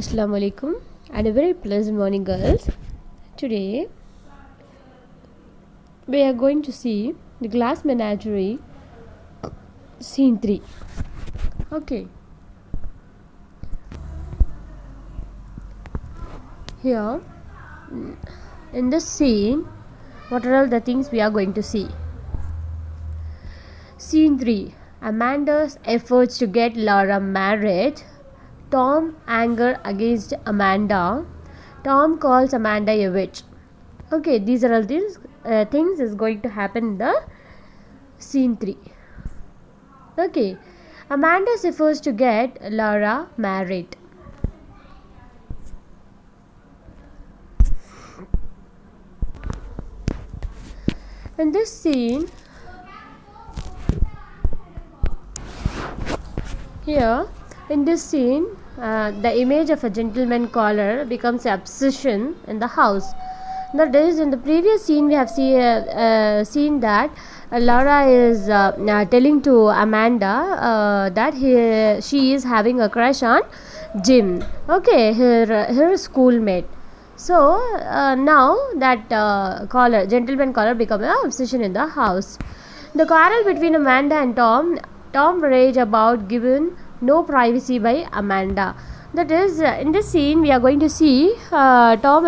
Assalamu alaikum and a very pleasant morning, girls. Today we are going to see the Glass Menagerie scene 3. Okay, here in this scene, what are all the things we are going to see? Scene 3: Amanda's efforts to get Laura married. Tom anger against Amanda. Tom calls Amanda a witch. Okay, these are all these things is going to happen in the scene 3. Okay, Amanda's efforts to get Laura married. In this scene, here in this scene, the image of a gentleman caller becomes an obsession in the house. That is, in the previous scene, we have seen that Laura is telling to Amanda that she is having a crush on Jim. Okay, her schoolmate. So now that gentleman caller, becomes an obsession in the house. The quarrel between Amanda and Tom rage about given no privacy by Amanda. That is, in this scene we are going to see Tom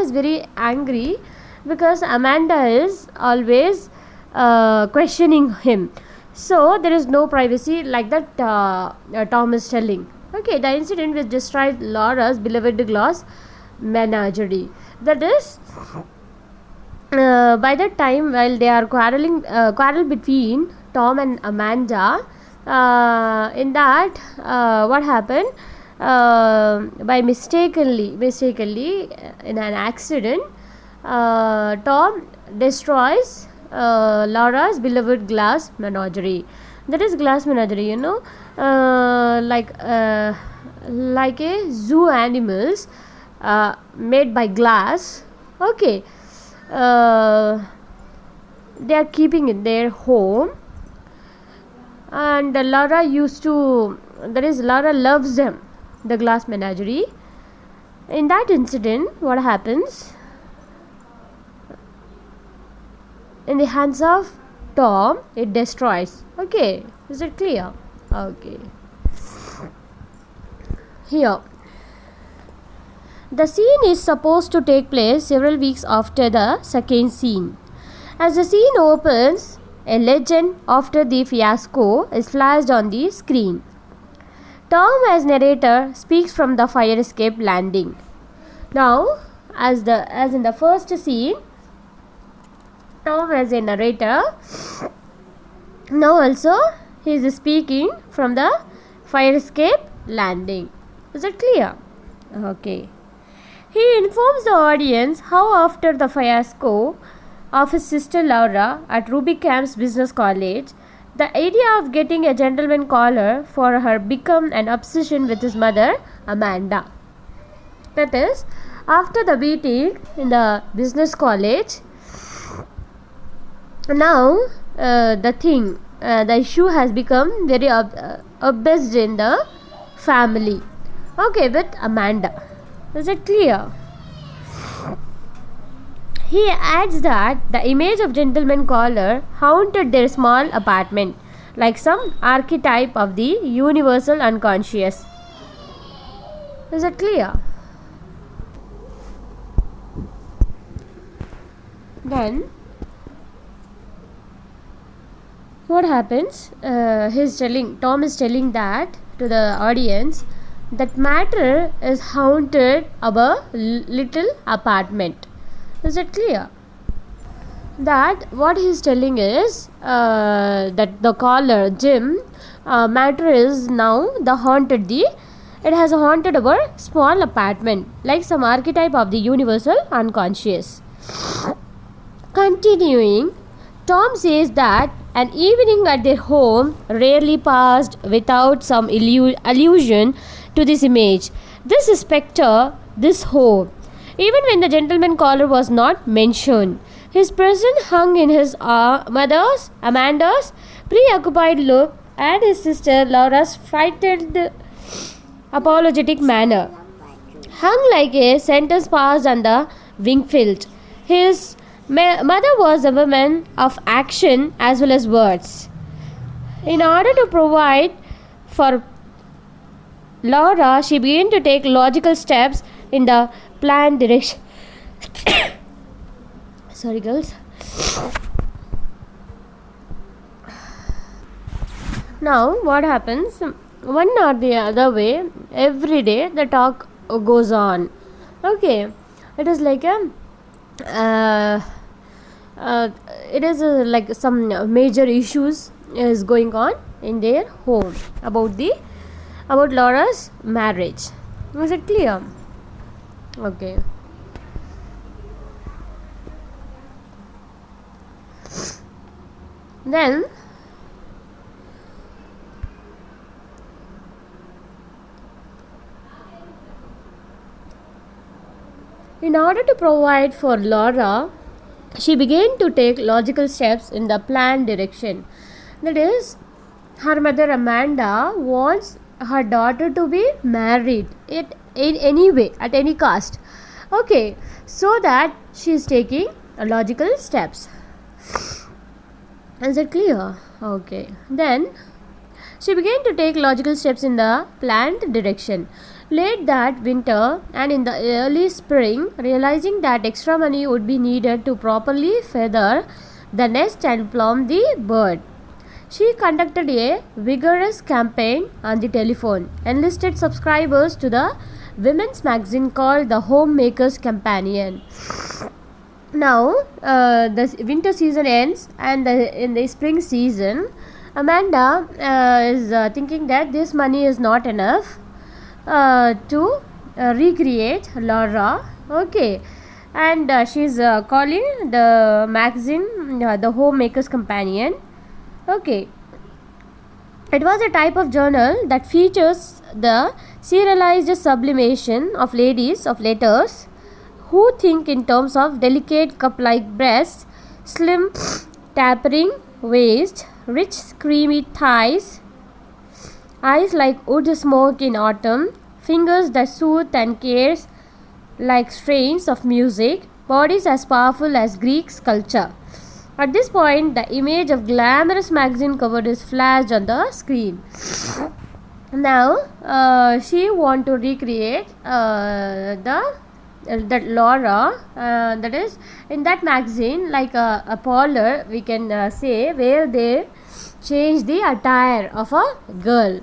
is very angry because Amanda is always questioning him. So there is no privacy, like that Tom is telling. Okay, the incident which destroyed Laura's beloved glass menagerie. That is, by that time, while they are quarrel between Tom and Amanda, in that what happened, by mistakenly in an accident, Tom destroys Laura's beloved glass menagerie. That is glass menagerie, like a zoo animals made by glass. Okay, they are keeping in their home, and Laura loves them, the glass menagerie. In that incident, what happens? In the hands of Tom, it destroys. Okay, is it clear? Okay. Here, the scene is supposed to take place several weeks after the second scene. As the scene opens, a legend after the fiasco is flashed on the screen. Tom, as narrator, speaks from the fire escape landing. Now, as in the first scene, Tom as a narrator, now also he is speaking from the fire escape landing. Is it clear? Okay. He informs the audience how, after the fiasco of his sister Laura at Ruby Camp's business college, the idea of getting a gentleman caller for her became an obsession with his mother, Amanda. That is, after the beating in the business college, now the issue has become very obsessed in the family. Okay, with Amanda. Is it clear? He adds that the image of gentleman caller haunted their small apartment, like some archetype of the universal unconscious. Is it clear? Then, what happens? Tom is telling that to the audience, that matter is haunted our little apartment. Is it clear? That what he is telling is that the caller Jim matter is now it has haunted our small apartment, like some archetype of the universal unconscious. Continuing, Tom says that an evening at their home rarely passed without some allusion to this image, this spectre, this hope. Even when the gentleman caller was not mentioned, his presence hung in his Amanda's preoccupied look and his sister Laura's frightened apologetic manner, hung like a sentence passed on the Wingfield. His mother was a woman of action as well as words. In order to provide for Laura, she began to take logical steps in the planned direction. Sorry, girls. Now, what happens? One or the other way, every day the talk goes on. Okay, it is like a. Uh, it is like some major issues is going on in their home about Laura's marriage. Was it clear? Okay. Then in order to provide for Laura, she began to take logical steps in the planned direction. That is, her mother Amanda wants her daughter to be married in any way, at any cost. Okay, so that she is taking logical steps. Is it clear? Okay. Then she began to take logical steps in the planned direction. Late that winter and in the early spring, realizing that extra money would be needed to properly feather the nest and plumb the bird, she conducted a vigorous campaign on the telephone, enlisted subscribers to the women's magazine called the Homemaker's Companion. Now, the winter season ends, and in the spring season, Amanda is thinking that this money is not enough to recreate Laura. Okay, and she's calling the magazine the Homemaker's Companion. Okay, it was a type of journal that features the serialized sublimation of ladies of letters who think in terms of delicate cup-like breasts, slim tapering waist, rich creamy thighs, eyes like wood smoke in autumn, fingers that soothe and cares like strains of music, bodies as powerful as Greek sculpture. At this point, the image of glamorous magazine cover is flashed on the screen. Now, she want to recreate that Laura, that is in that magazine, like a parlor, we can say, where they change the attire of a girl.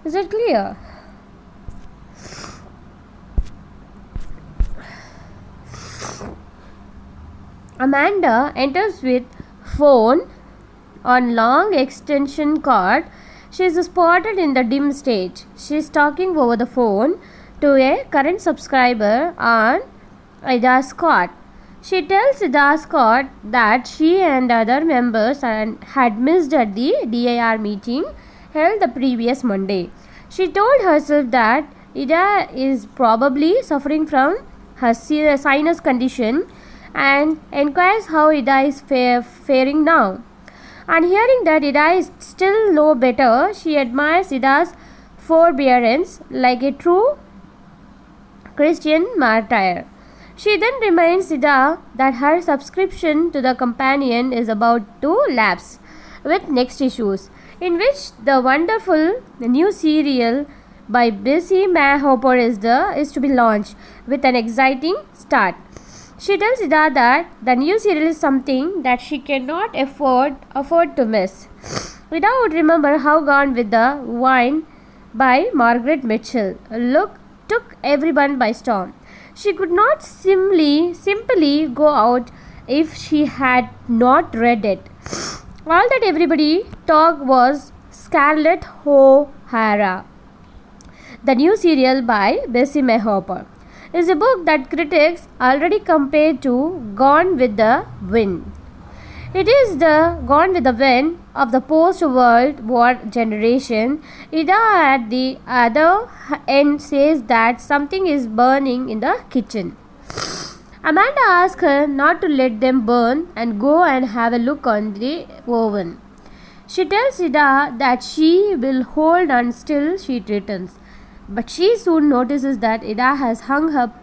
Is it clear? Amanda enters with phone on long extension cord. She is spotted in the dim stage. She is talking over the phone to a current subscriber on Ida Scott. She tells Ida Scott that she and other members had missed at the DIR meeting held the previous Monday. She told herself that Ida is probably suffering from her sinus condition and inquires how Ida is faring now. On hearing that Ida is still no better, she admires Ida's forbearance like a true Christian martyr. She then reminds Ida that her subscription to the companion is about to lapse with next issues, in which the wonderful new serial by Bessie Mayhopper is to be launched with an exciting start. She tells Ida that the new serial is something that she cannot afford to miss. Ida would remember how Gone with the Wind by Margaret Mitchell took everyone by storm. She could not simply go out if she had not read it. All that everybody talked was Scarlett O'Hara. The new serial by Bessie Mayhopper is a book that critics already compared to Gone with the Wind. It is the Gone with the Wind of the post-World War generation. Ida at the other end says that something is burning in the kitchen. Amanda asks her not to let them burn and go and have a look on the oven. She tells Ida that she will hold on till she returns. But she soon notices that Ida has hung up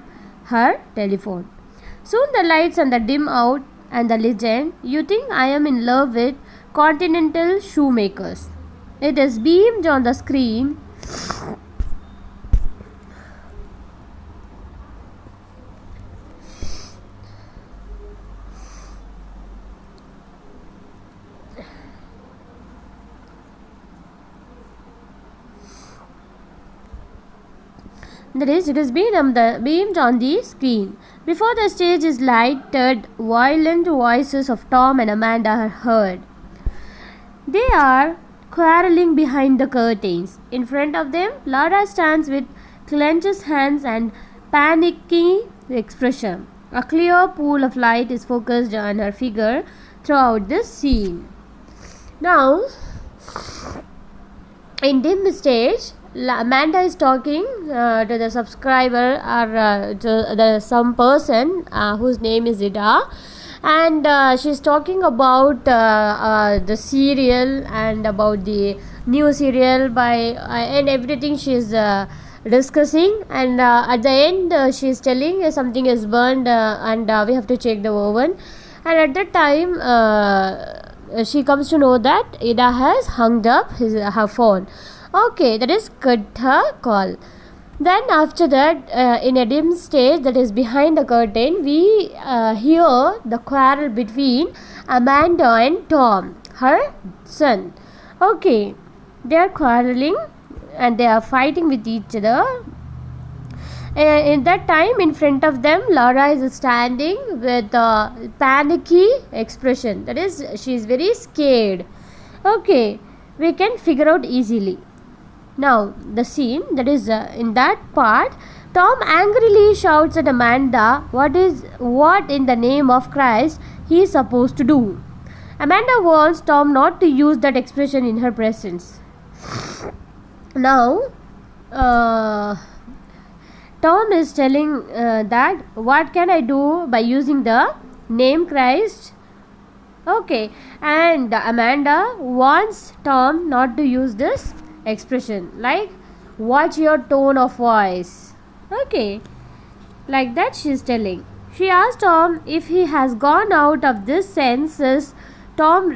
her telephone. Soon the lights and the dim out and the legend, "You think I am in love with continental shoemakers." It is beamed on the screen. That is, it is beamed on the screen. Before the stage is lighted, violent voices of Tom and Amanda are heard. They are quarreling behind the curtains. In front of them, Laura stands with clenched hands and panicky expression. A clear pool of light is focused on her figure throughout this scene. Now, in dim stage, Amanda is talking to the subscriber or to some person whose name is Ida, and she's talking about the serial and about the new serial and everything she's discussing, and at the end she's telling something is burned and we have to check the oven, and at that time she comes to know that Ida has hung up her phone. Okay, that is cut her call. Then after that, in a dim stage that is behind the curtain, we hear the quarrel between Amanda and Tom, her son. Okay, they are quarreling and they are fighting with each other. In that time, in front of them, Laura is standing with a panicky expression. That is, she is very scared. Okay, we can figure out easily. Now, the scene that is in that part, Tom angrily shouts at Amanda what in the name of Christ he is supposed to do. Amanda warns Tom not to use that expression in her presence. Now, Tom is telling that what can I do by using the name Christ? Okay, and Amanda wants Tom not to use this expression, like watch your tone of voice. Okay, like that she is telling. She asks Tom if he has gone out of his senses. Tom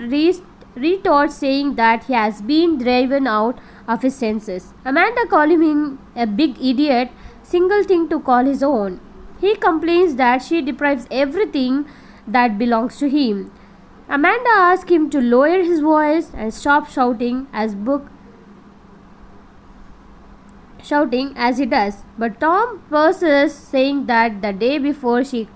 retorts saying that he has been driven out of his senses. Amanda calling him a big idiot, single thing to call his own. He complains that she deprives everything that belongs to him. Amanda asks him to lower his voice and stop shouting as he does, but Tom persists, saying that the day before she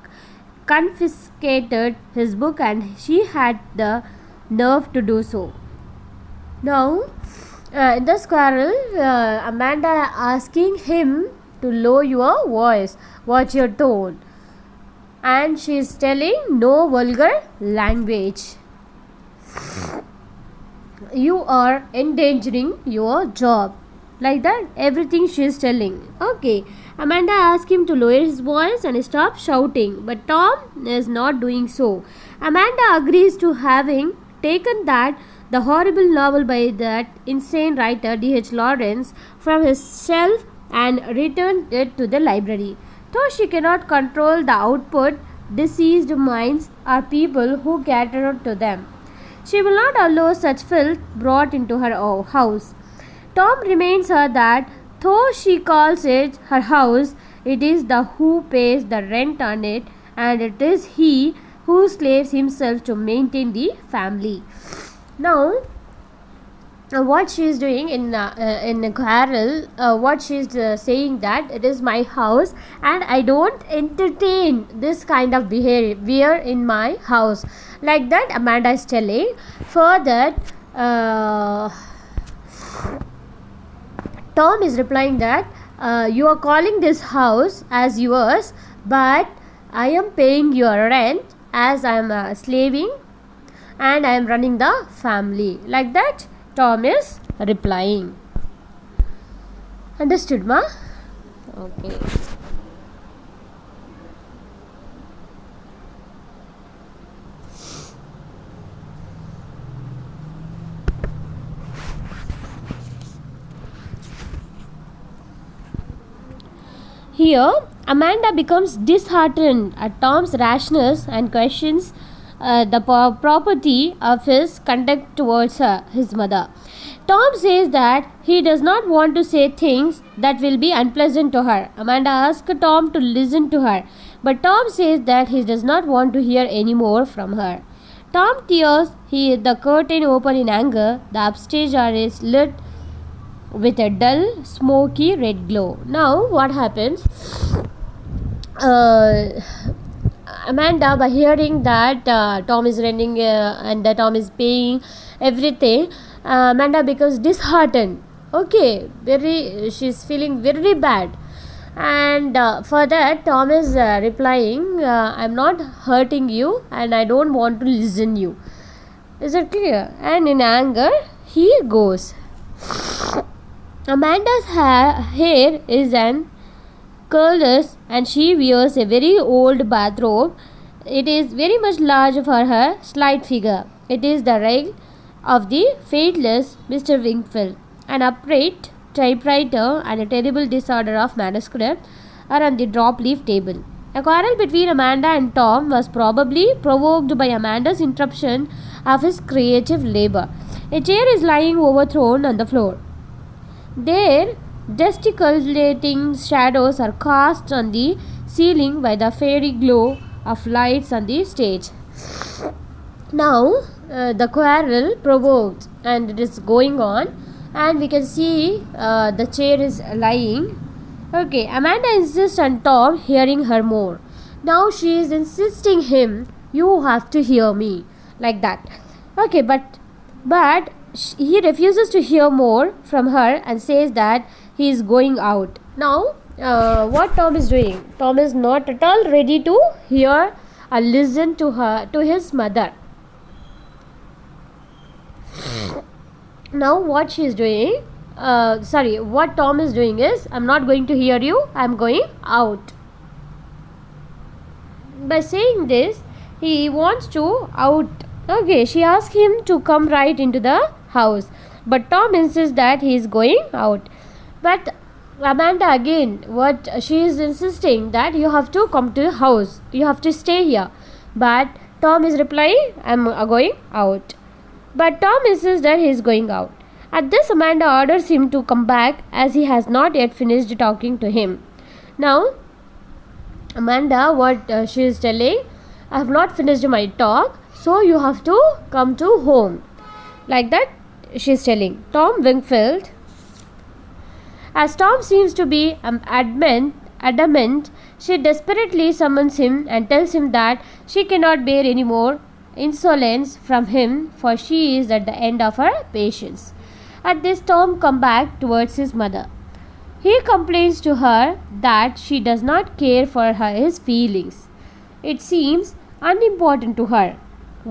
confiscated his book and she had the nerve to do so. Now, in the quarrel, Amanda asking him to lower your voice, watch your tone, and she is telling no vulgar language. You are endangering your job. Like that, everything she is telling. Okay, Amanda asks him to lower his voice and stop shouting, but Tom is not doing so. Amanda agrees to having taken the horrible novel by that insane writer D.H. Lawrence from his shelf and returned it to the library. Though she cannot control the output, diseased minds are people who cater to them. She will not allow such filth brought into her house. Tom reminds her that though she calls it her house, it is the who pays the rent on it, and it is he who slaves himself to maintain the family. Now, what she is doing in quarrel, what she is saying that it is my house and I don't entertain this kind of behavior in my house. Like that, Amanda is telling. Further, Tom is replying that you are calling this house as yours, but I am paying your rent as I am slaving and I am running the family. Like that, Tom is replying. Understood, ma? Okay. here, Amanda becomes disheartened at Tom's rashness and questions the property of his conduct towards her, his mother. Tom says that he does not want to say things that will be unpleasant to her. Amanda asks Tom to listen to her, but Tom says that he does not want to hear any more from her. Tom tears the curtain open in anger. The upstairs is lit with a dull, smoky red glow. Now, what happens? Amanda, by hearing that Tom is running and that Tom is paying everything, Amanda becomes disheartened. Okay, she's feeling very bad, and for that Tom is replying, "I'm not hurting you, and I don't want to listen you." Is it clear? And in anger, he goes. Amanda's hair is an curlers and she wears a very old bathrobe. It is very much large for her slight figure. It is the rag of the faithless Mr. Wingfield. An upright typewriter and a terrible disorder of manuscript are on the drop leaf table. A quarrel between Amanda and Tom was probably provoked by Amanda's interruption of his creative labor. A chair is lying overthrown on the floor. Their gesticulating shadows are cast on the ceiling by the fairy glow of lights on the stage. Now, the quarrel provoked and it is going on, and we can see the chair is lying. Okay, Amanda insists on Tom hearing her more. Now she is insisting him, "You have to hear me," like that. Okay, but he refuses to hear more from her and says that he is going out. Now, what Tom is doing? Tom is not at all ready to hear or listen to his mother. Now, what she is doing? What Tom is doing is, "I'm not going to hear you. I'm going out." By saying this, he wants to out. Okay, she asks him to come right into the house, but Tom insists that he is going out. But Amanda again, what she is insisting that you have to come to the house, you have to stay here. But Tom is replying, "I'm going out." But Tom insists that he is going out. At this, Amanda orders him to come back as he has not yet finished talking to him. Now, Amanda, what she is telling, "I have not finished my talk, so you have to come to home." Like that, she is telling Tom Wingfield. As Tom seems to be adamant, she desperately summons him and tells him that she cannot bear any more insolence from him, for she is at the end of her patience. At this, Tom comes back towards his mother. He complains to her that she does not care for his feelings. It seems unimportant to her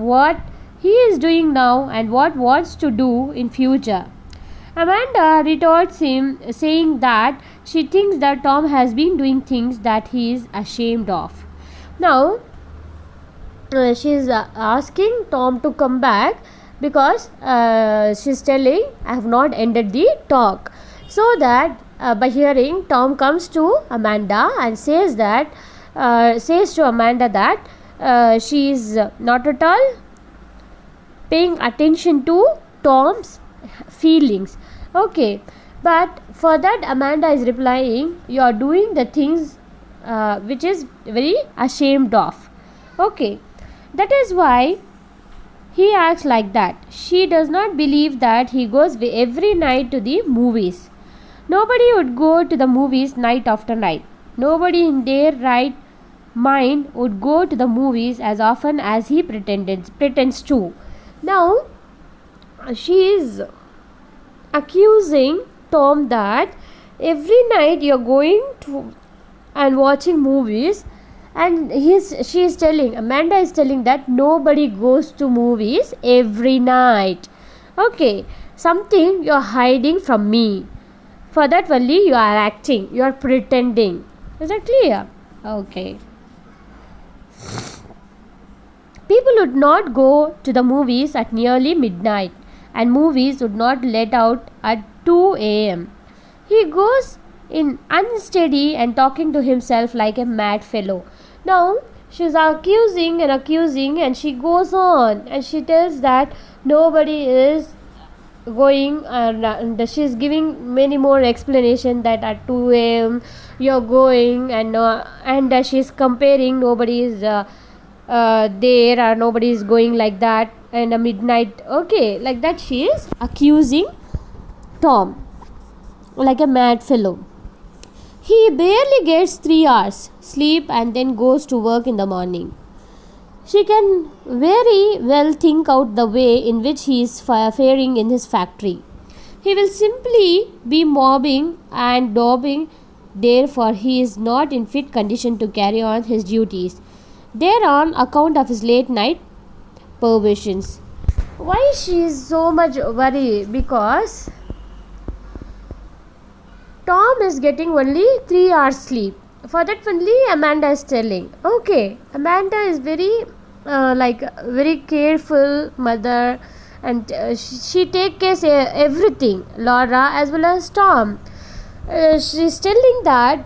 what he is doing now and what wants to do in future. Amanda retorts him, saying that she thinks that Tom has been doing things that he is ashamed of. Now, she is asking Tom to come back because she is telling, "I have not ended the talk." So that by hearing, Tom comes to Amanda and says to Amanda that she is not at all paying attention to Tom's feelings. Okay, but for that Amanda is replying, "You are doing the things which is very ashamed of." Okay, that is why he acts like that. She does not believe that he goes every night to the movies. Nobody would go to the movies night after night. Nobody in their right mind would go to the movies as often as he pretends to. Now, she is accusing Tom that every night you're going to and watching movies, and she is telling, Amanda is telling that nobody goes to movies every night. Okay, something you're hiding from me. For that only you are acting, you are pretending. Is that clear? Okay. People would not go to the movies at nearly midnight, and movies would not let out at 2 a.m. He goes in unsteady and talking to himself like a mad fellow. Now she's accusing, and she goes on and she tells that nobody is going, and she's giving many more explanation that at 2 a.m. you're going, and she's comparing nobody is there, or nobody is going like that, and a midnight, okay, like that she is accusing Tom like a mad fellow. He barely gets 3 hours sleep and then goes to work in the morning. She can very well think out the way in which he is faring in his factory. He will simply be mobbing and daubing, therefore, he is not in fit condition to carry on his duties. There on account of his late night perversions. Why she is so much worried? Because Tom is getting only 3 hours sleep. For that only Amanda is telling. Okay, Amanda is very careful mother, and she take care everything. Laura as well as Tom. She's telling that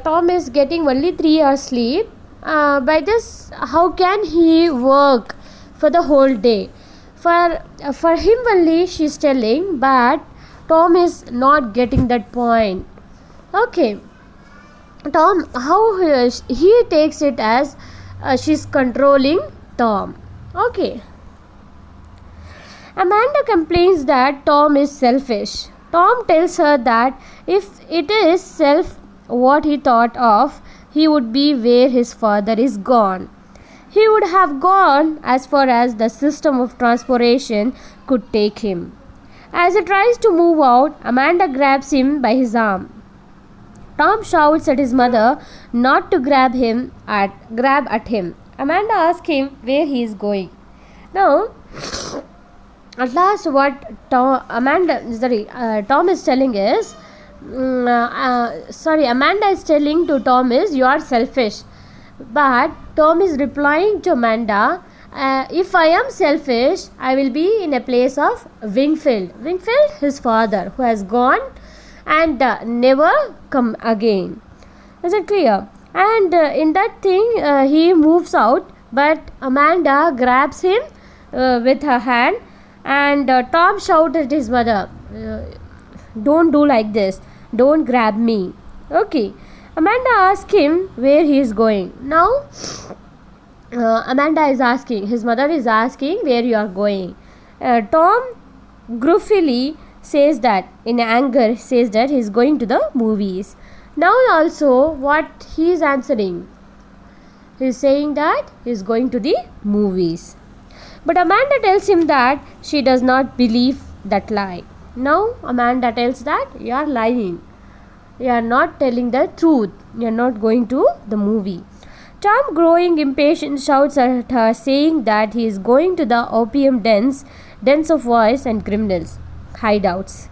Tom is getting only 3 hours sleep. By this, how can he work for the whole day? For him only she's telling, but Tom is not getting that point. Okay, Tom, how he takes it as she's controlling Tom. Okay, Amanda complains that Tom is selfish. Tom tells her that if it is self what he thought of, he would be where his father is gone. He would have gone as far as the system of transportation could take him. As he tries to move out, Amanda grabs him by his arm. Tom shouts at his mother not to grab at him. Amanda asks him where he is going. Now, at last, what Tom is telling is, Amanda is telling to Tom is, you are selfish. But Tom is replying to Amanda, if I am selfish, I will be in a place of Wingfield. Wingfield, his father, who has gone and never come again. Is it clear? And in that thing, he moves out, but Amanda grabs him with her hand, and Tom shouts at his mother, don't do like this, don't grab me. Okay, Amanda asks him where he is going. Now, Amanda is asking, his mother is asking where you are going. Tom gruffly says that, in anger, says that he is going to the movies. Now also, what he is answering? He is saying that he is going to the movies. But Amanda tells him that she does not believe that lie. Now Amanda tells that you are lying. You are not telling the truth. You are not going to the movie. Tom, growing impatient, shouts at her, saying that he is going to the opium dens of boys and criminals hideouts.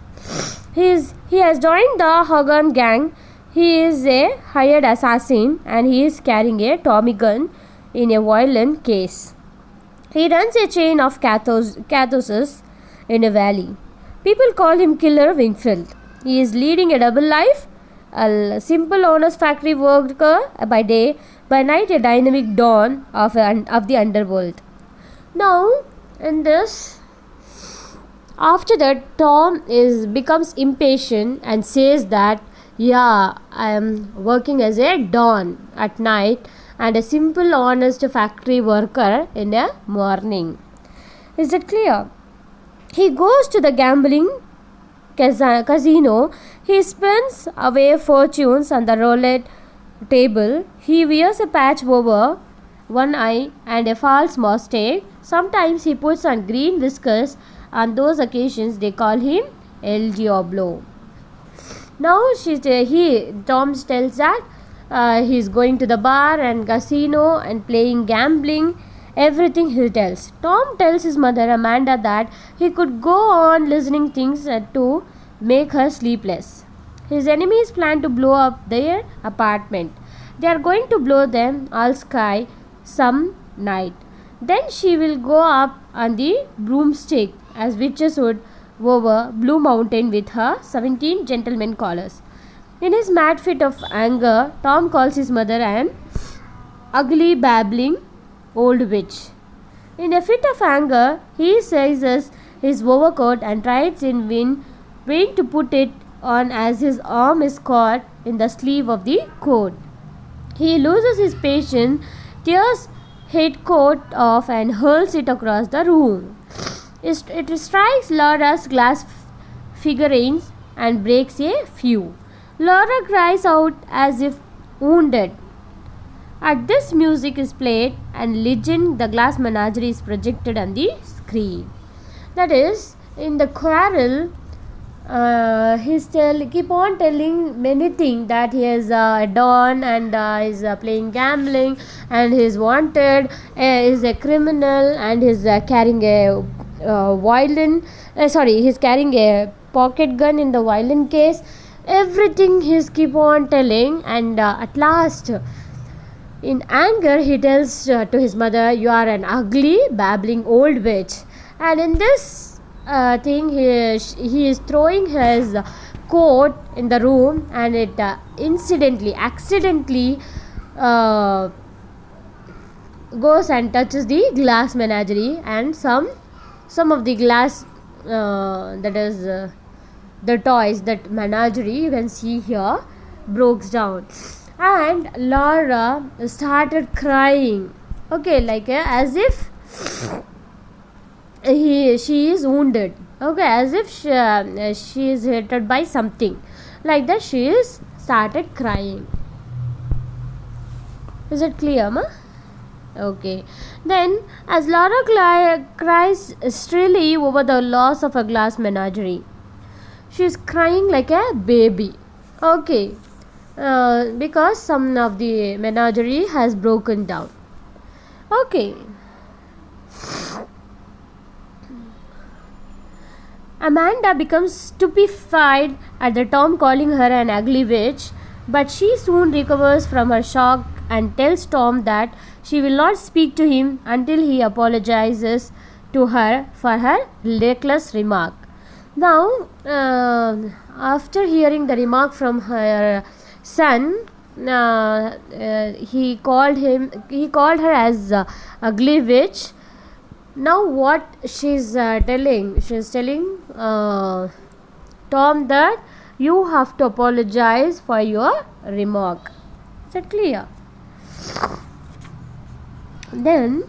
He has joined the Hogan gang. He is a hired assassin, and he is carrying a Tommy gun in a violent case. He runs a chain of cathoses in a valley. People call him Killer Wingfield. He is leading a double life, a simple honest factory worker by day, by night a dynamic dawn of the underworld. Now, in this, after that, Tom becomes impatient and says that, yeah, I am working as a dawn at night and a simple honest factory worker in the morning. Is it clear? He goes to the gambling casino. He spends away fortunes on the roulette table. He wears a patch over one eye and a false mustache. Sometimes he puts on green whiskers. On those occasions, they call him El Diablo. Now Tom tells that he is going to the bar and casino and playing gambling. Everything he tells. Tom tells his mother Amanda that he could go on listening things to make her sleepless. His enemies plan to blow up their apartment. They are going to blow them all sky some night. Then she will go up on the broomstick as witches would over Blue Mountain with her 17 gentlemen callers. In his mad fit of anger, Tom calls his mother an ugly, babbling old witch. In a fit of anger, he seizes his overcoat and tries in vain to put it on as his arm is caught in the sleeve of the coat. He loses his patience, tears his coat off and hurls it across the room. It strikes Laura's glass figurines and breaks a few. Laura cries out as if wounded. At this, music is played and Legend the Glass Menagerie is projected on the screen. That is, in the quarrel, keep on telling many things that he is a don and is playing gambling and he is wanted, is a criminal and is carrying a violin. He's carrying a pocket gun in the violin case. Everything he's keep on telling, and at last, in anger, he tells to his mother, "You are an ugly, babbling old witch." And in this thing, he is throwing his coat in the room, and it accidentally goes and touches the glass menagerie, and some of the glass the toys, that menagerie you can see here, broke down, and Laura started crying, okay, like as if she is wounded, okay, as if she is hit by something, like that she is started crying. Is it clear, ma? Okay. Then, as Laura cries shrilly over the loss of a glass menagerie, she is crying like a baby, okay, because some of the menagerie has broken down, okay. Amanda becomes stupefied at the Tom calling her an ugly witch, but she soon recovers from her shock and tells Tom that she will not speak to him until he apologizes to her for her reckless remark. Now, after hearing the remark from her son, he called her as ugly witch. Now what she's telling? She's telling Tom that you have to apologize for your remark. Is that clear? Then,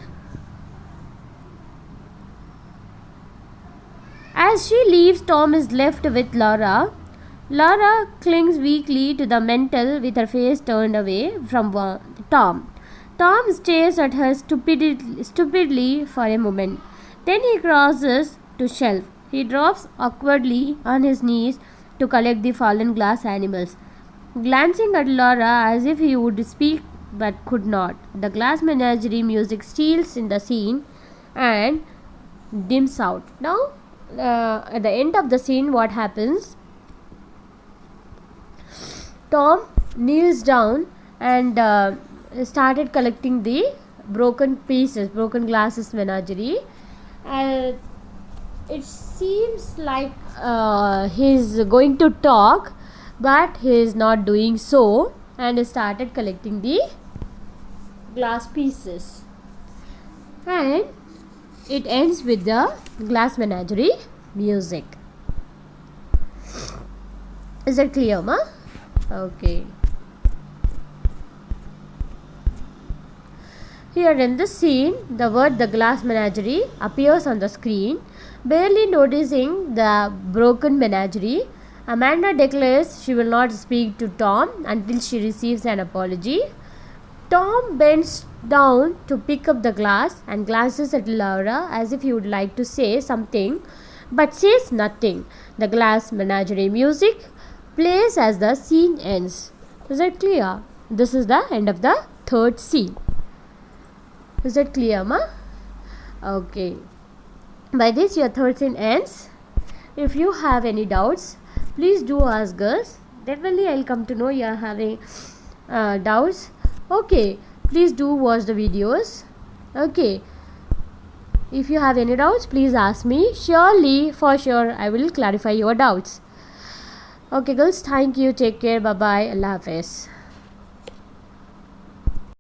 as she leaves, Tom is left with Laura. Laura clings weakly to the mantel with her face turned away from Tom. Tom stares at her stupidly for a moment. Then he crosses to shelf. He drops awkwardly on his knees to collect the fallen glass animals, glancing at Laura as if he would speak but could not. The glass menagerie music steals in the scene and dims out. Now, at the end of the scene, what happens? Tom kneels down and started collecting the broken glasses menagerie. It seems like he's going to talk, but he is not doing so, and he started collecting the glass pieces. And it ends with the glass menagerie music. Is that clear, ma? Okay. Here in this scene, the word "the glass menagerie" appears on the screen. Barely noticing the broken menagerie, Amanda declares she will not speak to Tom until she receives an apology. Tom bends down to pick up the glass and glances at Laura as if he would like to say something, but says nothing. The glass menagerie music plays as the scene ends. Is that clear? This is the end of the third scene. Is that clear, ma? Okay. By this, your third scene ends. If you have any doubts, please do ask, girls. Definitely, I'll come to know you are having doubts. Okay. Please do watch the videos. Okay. If you have any doubts, please ask me. Surely, for sure, I will clarify your doubts. Okay girls, thank you, take care, bye bye, Allah Hafiz.